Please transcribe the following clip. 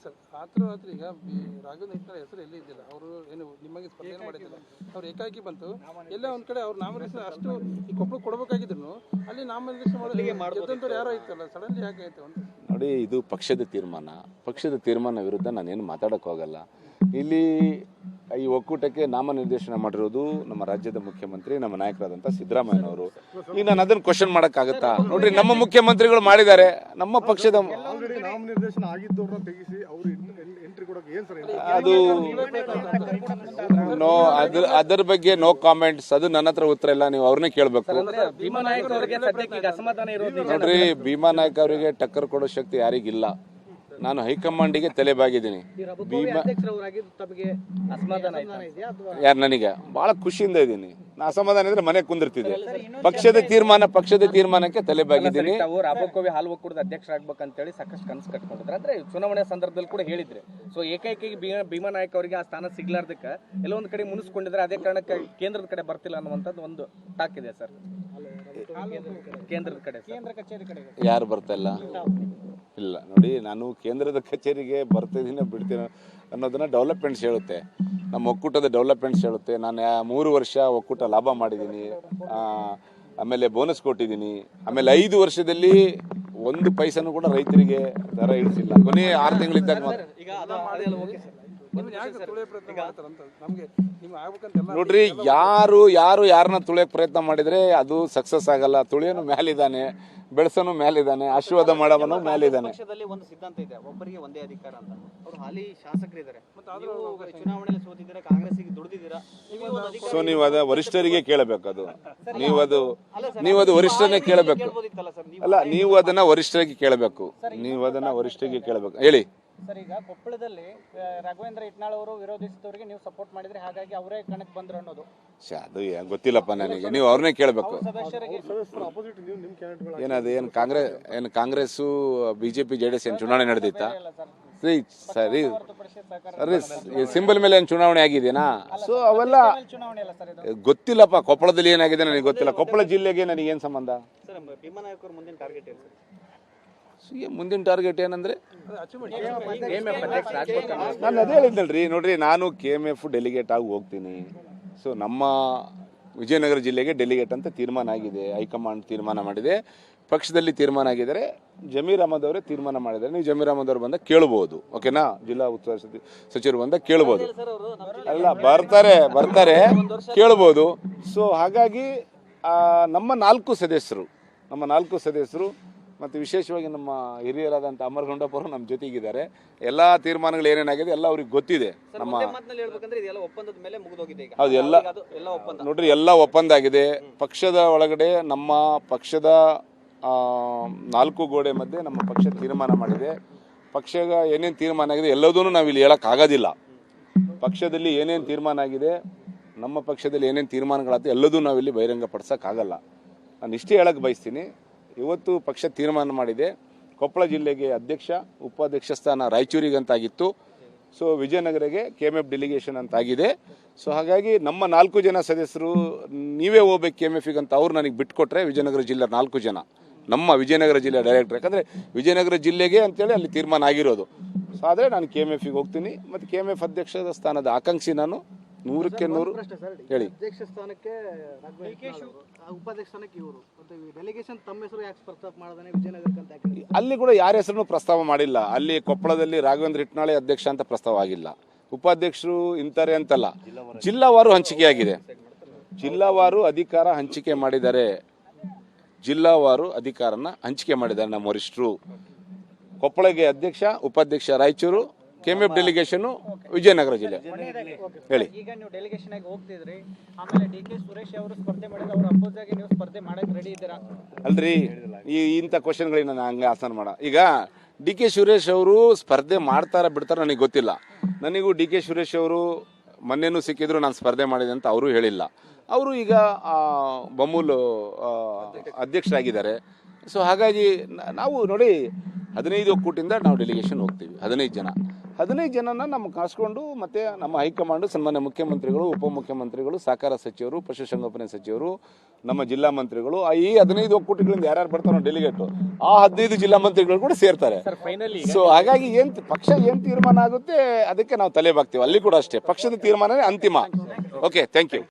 Sir ರಾತ್ರಿ ಈಗ ರಾಘವೇಂದ್ರ ಹಿಟ್ನಾಳ ಹೆಸರು ಎಲ್ಲಿ ಇದ್ದಿಲ್ಲ. ಅವರು ಏನು ನಿಮಗೆ ಸ್ಪರ್ಧೆ ಮಾಡಿದ್ದಿಲ್ಲ. ಅವ್ರು ಏಕಾಏಕಿ ಬಂತು. ಎಲ್ಲ ಒಂದು ಕಡೆ ಅವ್ರು ನಾಮನಿರ್ದೇಶನ ಅಷ್ಟು ಈ ಕೊಪ್ಪಳ ಕೊಡಬೇಕಾಗಿದ್ರು ಅಲ್ಲಿ ನಾಮನಿರ್ದೇಶನ ಗೆದ್ದಂಥವ್ರು ಯಾರೋ ಇತ್ತಲ್ಲ, ಸಡನ್ಲಿ ಯಾಕೆ ಆಯ್ತು ಅಂತ. ನೋಡಿ, ಇದು ಪಕ್ಷದ ತೀರ್ಮಾನ ವಿರುದ್ಧ ನಾನೇನು ಮಾತಾಡೋಕೆ ಹೋಗಲ್ಲ. ಇಲ್ಲಿ ಈ ಒಕ್ಕೂಟಕ್ಕೆ ನಾಮನಿರ್ದೇಶನ ಮಾಡಿರೋದು ನಮ್ಮ ರಾಜ್ಯದ ಮುಖ್ಯಮಂತ್ರಿ, ನಮ್ಮ ನಾಯಕರಾದಂಥ ಸಿದ್ದರಾಮಯ್ಯನವರು. ಈಗ ನಾನು ಅದನ್ನು ಕ್ವಶನ್ ಮಾಡೋಕ್ಕಾಗತ್ತಾ? ನೋಡ್ರಿ, ನಮ್ಮ ಮುಖ್ಯಮಂತ್ರಿಗಳು ಮಾಡಿದ್ದಾರೆ. ನಮ್ಮ ಪಕ್ಷದ ನಾಮನಿರ್ದೇಶನ ಆಗಿದ್ದವ್ರನ್ನ ತೆಗಿಸಿ ಅವರು ಎಂಟ್ರಿ ಕೊಡೋಕೆ ಏನು ಸರ್? ಅದು ಅದರ ಬಗ್ಗೆ ನೋ ಕಾಮೆಂಟ್ಸ್. ಅದು ನನ್ನ ಹತ್ರ ಉತ್ತರ ಇಲ್ಲ, ನೀವು ಅವ್ರನ್ನೇ ಕೇಳಬೇಕು. ನೋಡ್ರಿ, ಭೀಮಾ ನಾಯ್ಕ ಅವರಿಗೆ ಟಕ್ಕರ್ ಕೊಡೋ ಶಕ್ತಿ ಯಾರಿಗಿಲ್ಲ. ನಾನು ಹೈಕಮಾಂಡಿಗೆ ತಲೆಬಾಗಿದ್ದೀನಿ. ಯಾರು ನನಗೆ ಬಹಳ ಖುಷಿಯಿಂದ ಇದ್ದೀನಿ. ನಾ ಅಸಮಾಧಾನ ಇದ್ರೆ ಮನೆ ಕುಂದಿರ್ತಿದ್ದೆ. ಪಕ್ಷದ ತೀರ್ಮಾನಕ್ಕೆ ತಲೆಬಾಗಿದ್ದೀನಿ. ರಾಬಕೋವಿ ಹಾಲು ಒಕ್ಕೂಟದ ಅಧ್ಯಕ್ಷರಾಗಬೇಕಂತೇಳಿ ಸಾಕಷ್ಟು ಕನಸು ಕಟ್ಕೊಂಡಿದ್ರೆ, ಅಂದ್ರೆ ಚುನಾವಣೆ ಸಂದರ್ಭದಲ್ಲಿ ಕೂಡ ಹೇಳಿದ್ರೆ. ಸೊ ಏಕೈಕಿ ಭೀಮಾ ನಾಯ್ಕ ಅವರಿಗೆ ಆ ಸ್ಥಾನ ಸಿಗ್ಲಾರ್ದಕ್ಕೆ ಎಲ್ಲೊಂದ್ ಕಡೆ ಮುನಿಸ್ಕೊಂಡಿದ್ರೆ, ಅದೇ ಕಾರಣಕ್ಕೆ ಕೇಂದ್ರದ ಕಡೆ ಬರ್ತಿಲ್ಲ ಅನ್ನುವಂಥದ್ದು ಒಂದು ಟಾಕ್ ಇದೆ ಸರ್. ಕೇಂದ್ರದ ಕಡೆ ಯಾರು ಬರ್ತಾ ಇಲ್ಲ. ನೋಡಿ, ನಾನು ಕೇಂದ್ರದ ಕಚೇರಿಗೆ ಬರ್ತಿದ್ದೀನಿ ಬಿಡ್ತೀನಿ ಅನ್ನೋದನ್ನ ಡೆವಲಪ್ಮೆಂಟ್ಸ್ ಹೇಳುತ್ತೆ, ನಮ್ಮ ಒಕ್ಕೂಟದ ಡೆವಲಪ್ಮೆಂಟ್ಸ್ ಹೇಳುತ್ತೆ. ನಾನು 3 ವರ್ಷ ಒಕ್ಕೂಟ ಲಾಭ ಮಾಡಿದ್ದೀನಿ, ಆಮೇಲೆ ಬೋನಸ್ ಕೊಟ್ಟಿದ್ದೀನಿ, ಆಮೇಲೆ 5 ವರ್ಷದಲ್ಲಿ 1 ಪೈಸನೂ ಕೂಡ ರೈತರಿಗೆ ದರ ಇಳಿಸಿಲ್ಲ. ಕೊನೆ 6 ತಿಂಗಳಿದ್ದಾಗ ನೋಡ್ರಿ, ಯಾರನ್ನ ತುಳಿಯಕ್ ಪ್ರಯತ್ನ ಮಾಡಿದ್ರೆ ಅದು ಸಕ್ಸಸ್ ಆಗಲ್ಲ. ತುಳಿಯೋನು ಮೇಲಿದ್ದಾನೆ, ಬೆಳೆಸೋನು ಮೇಲಿದ್ದಾನೆ, ಆಶೀರ್ವಾದ ಮಾಡೋವನು ಮೇಲಿದ್ದಾನೆ. ಪಕ್ಷದಲ್ಲಿ ಒಂದು ಸಿದ್ಧಾಂತ ಇದೆ, ಒಬ್ಬರಿಗೆ ಒಂದೇ ಅಧಿಕಾರ ಅಂತ. ಅವರು ಹಾಲಿ ಶಾಸಕರಿದ್ದಾರೆ, ಚುನಾವಣೆಯಲ್ಲಿ ಸೋತಿದ್ದೀರಾ, ಕಾಂಗ್ರೆಸ್ಗೆ ದುಡಿದಿದ್ದೀರಾ. ಸೊ ನೀವು ಅದ ವರಿಷ್ಠರಿಗೆ ಕೇಳಬೇಕು. ಅದು ನೀವು ಅದು ವರಿಷ್ಠರನ್ನೇ ಕೇಳಬೇಕು. ಅಲ್ಲ, ನೀವು ಅದನ್ನ ವರಿಷ್ಠರಿಗೆ ಕೇಳಬೇಕು. ಹೇಳಿ ಸರ್. ಈಗ ಕೊಪ್ಪಳದಲ್ಲಿ ರಾಘವೇಂದ್ರ ಹಿಟ್ನಾಳ್ ಅವರು ವಿರೋಧಿಸಿದವರಿಗೆ ನೀವು ಸಪೋರ್ಟ್ ಮಾಡಿದ್ರೆ, ಹಾಗಾಗಿ ಅವರೇ ಕಣಕ್ಕೆ ಬಂದ್ರು ಅನ್ನೋದು ಅದು ಗೊತ್ತಿಲ್ಲಪ್ಪ ನನಗೆ. ನೀವು ಅವ್ರನ್ನೇ ಕೇಳಬೇಕು. ಏನು ಕಾಂಗ್ರೆಸ್ ಬಿಜೆಪಿ JDS ಏನು ಚುನಾವಣೆ ನಡೆದಿತ್ತಾ? ಸರಿ, ಸಿಂಬಲ್ ಮೇಲೆ ಏನು ಚುನಾವಣೆ ಆಗಿದೆನಾ? ಸೊ ಅವೆಲ್ಲ ಗೊತ್ತಿಲ್ಲಪ್ಪ. ಕೊಪ್ಪಳದಲ್ಲಿ ಏನಾಗಿದೆ ನನಗೆ ಗೊತ್ತಿಲ್ಲ. ಕೊಪ್ಪಳ ಜಿಲ್ಲೆಗೆ ನನಗೇನು ಸಂಬಂಧ? ಮುಂದಿನ ಟಾರ್ಗೆಟ್ ಏನಂದ್ರೆ ನಾನು ಅದೇ ಹೇಳಿದ್ನಲ್ರಿ. ನೋಡ್ರಿ, ನಾನು KMF ಡೆಲಿಗೇಟ್ ಆಗಿ ಹೋಗ್ತೀನಿ. ಸೊ ನಮ್ಮ ವಿಜಯನಗರ ಜಿಲ್ಲೆಗೆ ಡೆಲಿಗೇಟ್ ಅಂತ ತೀರ್ಮಾನ ಆಗಿದೆ. ಹೈಕಮಾಂಡ್ ತೀರ್ಮಾನ ಮಾಡಿದೆ, ಪಕ್ಷದಲ್ಲಿ ತೀರ್ಮಾನ ಆಗಿದ್ದಾರೆ. ಜಮೀರ್ ಅಹಮದ್ ಅವರೇ ತೀರ್ಮಾನ ಮಾಡಿದ್ದಾರೆ. ನೀವು ಜಮೀರ್ ಅಹಮದ್ ಅವರು ಬಂದಾಗ ಕೇಳ್ಬೋದು, ಓಕೆನಾ? ಜಿಲ್ಲಾ ಉಸ್ತುವಾರಿ ಸಚಿವರು ಬಂದಾಗ ಕೇಳ್ಬೋದು. ಅಲ್ಲ, ಬರ್ತಾರೆ ಕೇಳ್ಬೋದು. ಸೊ ಹಾಗಾಗಿ ನಮ್ಮ 4 ಸದಸ್ಯರು ಮತ್ತು ವಿಶೇಷವಾಗಿ ನಮ್ಮ ಹಿರಿಯರಾದಂಥ ಅಮರ್ ಗೌಂಡಪ್ಪರು ನಮ್ಮ ಜೊತೆಗಿದ್ದಾರೆ. ಎಲ್ಲ ತೀರ್ಮಾನಗಳು ಏನೇನಾಗಿದೆ ಎಲ್ಲ ಅವ್ರಿಗೆ ಗೊತ್ತಿದೆ. ಹೌದು, ನೋಡ್ರಿ, ಎಲ್ಲ ಒಪ್ಪಂದ ಆಗಿದೆ. ಪಕ್ಷದ ಒಳಗಡೆ ನಮ್ಮ ಪಕ್ಷದ 4 ಗೋಡೆ ಮಧ್ಯೆ ನಮ್ಮ ಪಕ್ಷ ತೀರ್ಮಾನ ಮಾಡಿದೆ. ಪಕ್ಷದ ಏನೇನು ತೀರ್ಮಾನ ಆಗಿದೆ ಎಲ್ಲದೂ ನಾವು ಇಲ್ಲಿ ಹೇಳೋಕ್ಕಾಗೋದಿಲ್ಲ. ಪಕ್ಷದಲ್ಲಿ ಏನೇನು ತೀರ್ಮಾನ ಆಗಿದೆ, ನಮ್ಮ ಪಕ್ಷದಲ್ಲಿ ಏನೇನು ತೀರ್ಮಾನಗಳಾಯ್ತು ಎಲ್ಲದೂ ನಾವಿಲ್ಲಿ ಬಹಿರಂಗಪಡಿಸೋಕ್ಕಾಗಲ್ಲ. ನಾನು ಇಷ್ಟೇ ಹೇಳಕ್ಕೆ ಬಯಸ್ತೀನಿ. ಇವತ್ತು ಪಕ್ಷ ತೀರ್ಮಾನ ಮಾಡಿದೆ, ಕೊಪ್ಪಳ ಜಿಲ್ಲೆಗೆ ಅಧ್ಯಕ್ಷ ಉಪಾಧ್ಯಕ್ಷ ಸ್ಥಾನ ರಾಯಚೂರಿಗಂತಾಗಿತ್ತು. ಸೊ ವಿಜಯನಗರಗೆ KMF ಡೆಲಿಗೇಷನ್ ಅಂತಾಗಿದೆ. ಸೊ ಹಾಗಾಗಿ ನಮ್ಮ 4 ಜನ ಸದಸ್ಯರು ನೀವೇ ಹೋಗ್ಬೇಕು KMFಗೆ ಅಂತ ಅವ್ರು ನನಗೆ ಬಿಟ್ಕೊಟ್ರೆ, ವಿಜಯನಗರ ಜಿಲ್ಲೆ 4 ಜನ ನಮ್ಮ ವಿಜಯನಗರ ಜಿಲ್ಲೆ ಡೈರೆಕ್ಟರ್. ಯಾಕಂದರೆ ವಿಜಯನಗರ ಜಿಲ್ಲೆಗೆ ಅಂತೇಳಿ ಅಲ್ಲಿ ತೀರ್ಮಾನ ಆಗಿರೋದು. ಸೊ ಆದರೆ ನಾನು KMFಗೆ ಹೋಗ್ತೀನಿ. ಮತ್ತು KMF ಅಧ್ಯಕ್ಷದ ಸ್ಥಾನದ ಆಕಾಂಕ್ಷಿ ನಾನು 100ಕ್ಕೆ 100. ಹೇಳಿ. ಅಧ್ಯಕ್ಷ ಸ್ಥಾನಕ್ಕೆ ಉಪಾಧ್ಯಕ್ಷ ಸ್ಥಾನಕ್ಕೆ ಇವರು ಡೆಲಿಗೇಷನ್ ತಮ್ಮ ಹೆಸರು ಯಾಕೆ ಪ್ರಸ್ತಾಪ ಮಾಡದಾನೆ ವಿಜಯನಗರಕ್ಕೆ ಅಂತ? ಅಲ್ಲಿ ಕೂಡ ಯಾರ ಹೆಸರನ್ನು ಪ್ರಸ್ತಾವ ಮಾಡಿಲ್ಲ. ಅಲ್ಲಿ ಕೊಪ್ಪಳದಲ್ಲಿ ರಾಘವೇಂದ್ರ ಹಿಟ್ನಾಳೆ ಅಧ್ಯಕ್ಷ ಅಂತ ಪ್ರಸ್ತಾವ ಆಗಿಲ್ಲ. ಉಪಾಧ್ಯಕ್ಷರು ಇಂತಾರೆ ಅಂತಲ್ಲ, ಜಿಲ್ಲಾವಾರು ಹಂಚಿಕೆಯಾಗಿದೆ. ಜಿಲ್ಲಾವಾರು ಅಧಿಕಾರ ಹಂಚಿಕೆ ಮಾಡಿದ್ದಾರೆ. ನಮ್ಮ ವರಿಷ್ಠರು. ಕೊಪ್ಪಳಗೆ ಅಧ್ಯಕ್ಷ ಉಪಾಧ್ಯಕ್ಷ ರಾಯಚೂರು, KMF ಡೆಲಿಗೇಷನ್ ವಿಜಯನಗರ ಜಿಲ್ಲೆ. ಹೇಳಿ. ಈಗ ನೀವು ಡೆಲಿಗೇಷನ್ ಆಗಿ ಹೋಗ್ತಿದ್ರಿ, ಆಮೇಲೆ DK ಸುರೇಶ್ ಅವರು ಸ್ಪರ್ಧೆ ಮಾಡಿದ್ರೆ ಅವ್ರ ಅಪೋಸ್ ಆಗಿ ನೀವು ಸ್ಪರ್ಧೆ ಮಾಡಕ್ಕೆ ರೆಡಿ ಇದ್ದೀರಾ? ಅಲ್ರಿ, ಇಂಥ ಕ್ವಶನ್ಗಳಿಗೆ ನಾನು ಹಂಗೆ ಆಸನ ಮಾಡ. ಈಗ DK ಸುರೇಶ್ ಅವರು ಸ್ಪರ್ಧೆ ಮಾಡ್ತಾರ ಬಿಡ್ತಾರ ನನಗೆ ಗೊತ್ತಿಲ್ಲ. ನನಗೂ DK ಸುರೇಶ್ ಅವರು ಮೊನ್ನೆನೂ ಸಿಕ್ಕಿದ್ರು, ನಾನು ಸ್ಪರ್ಧೆ ಮಾಡಿದೆ ಅಂತ ಅವರು ಹೇಳಿಲ್ಲ. ಅವರು ಈಗ ಬಮೂಲ್ ಅಧ್ಯಕ್ಷರಾಗಿದ್ದಾರೆ. ಸೊ ಹಾಗಾಗಿ ನಾವು ನೋಡಿ 15 ಒಕ್ಕೂಟಿಂದ ನಾವು ಡೆಲಿಗೇಷನ್ ಹೋಗ್ತೀವಿ, 15 ಜನ. 15 ಜನನ ನಮ್ಗೆ ಕಾಸ್ಕೊಂಡು ಮತ್ತೆ ನಮ್ಮ ಹೈಕಮಾಂಡು ಸನ್ಮಾನ್ಯ ಮುಖ್ಯಮಂತ್ರಿಗಳು, ಉಪಮುಖ್ಯಮಂತ್ರಿಗಳು, ಸಹಕಾರ ಸಚಿವರು, ಪಶುಸಂಗೋಪನೆ ಸಚಿವರು, ನಮ್ಮ ಜಿಲ್ಲಾ ಮಂತ್ರಿಗಳು, ಈ 15 ಒಕ್ಕೂಟಗಳಿಂದ ಯಾರ್ಯಾರು ಬರ್ತಾರೋ ಡೆಲಿಗೇಟು, ಆ 15 ಜಿಲ್ಲಾ ಮಂತ್ರಿಗಳು ಕೂಡ ಸೇರ್ತಾರೆ. ಸೊ ಹಾಗಾಗಿ ಪಕ್ಷ ಏನ್ ತೀರ್ಮಾನ ಆಗುತ್ತೆ ಅದಕ್ಕೆ ನಾವು ತಲೆ ಬಾಗ್ತೀವಿ. ಅಲ್ಲಿ ಕೂಡ ಅಷ್ಟೇ, ಪಕ್ಷದ ತೀರ್ಮಾನನೇ ಅಂತಿಮ. Okay, thank you.